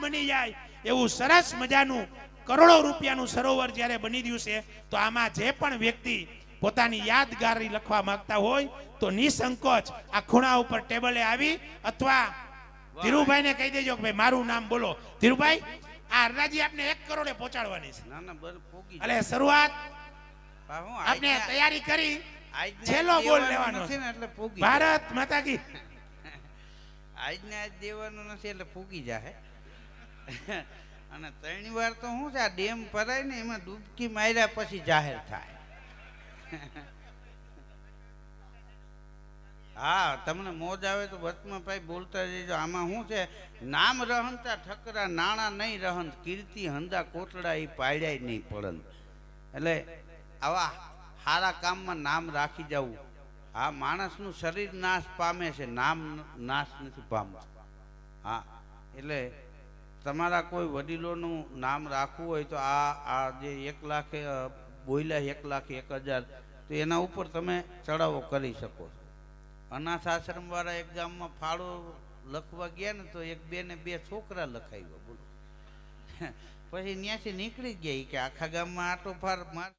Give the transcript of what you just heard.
બની જાય એવું સરસ મજાનું કરોડો રૂપિયાનું સરોવર જ્યારે બની રહ્યું છે, તો આમાં જે પણ વ્યક્તિ પોતાની યાદગારી લખવા માંગતા હોય તો નિસંકોચ આ ખૂણા ઉપર ટેબલે આવી અથવા ધીરુભાઈને કહી દેજો કે ભાઈ મારું નામ બોલો. ધીરુભાઈ, આ અરરાજી આપને 1 કરોડે પહોંચાડવાની છે. ના ના બર પોગી એટલે શરૂઆત હું આપને તૈયારી કરી, આજને છેલ્લો બોલ દેવાનું લેવાનો નથી ને એટલે પોગી ભારત માતા કી. આજને આજ દેવાનું નથી એટલે પૂગી જાહે. અને 3 વાર તો શું છે, આ ડેમ ભરાય ને એમાં ડૂબકી માર્યા પછી જાહેર થાય. હા, તમને મોજ આવે તો વચમાં ભાઈ બોલતા જઈજો. આમાં શું છે, નામ રહનતા ઠકરા નાણા નહીં રહન, કીર્તિ હંદા કોટડા એ પાડ્યા નહીં પડન. એટલે આવા સારા કામમાં નામ રાખી જવું. હા, માણસનું શરીર નાશ પામે છે, નામ નાશ નથી પામતું. હા, એટલે તમારા કોઈ વડીલોનું નામ રાખવું હોય તો આ જે 1 લાખ બોલ્યા 1,01,000 તો એના ઉપર તમે ચડાવો કરી શકો છો. અનાથ આશ્રમ વાળા એક ગામમાં ફાળો લખવા ગયા ને તો 1 2 ને 2 છોકરા લખાવ્યા. બોલો. પછી ત્યાંથી નીકળી ગયા કે આખા ગામમાં આટો ફાર માર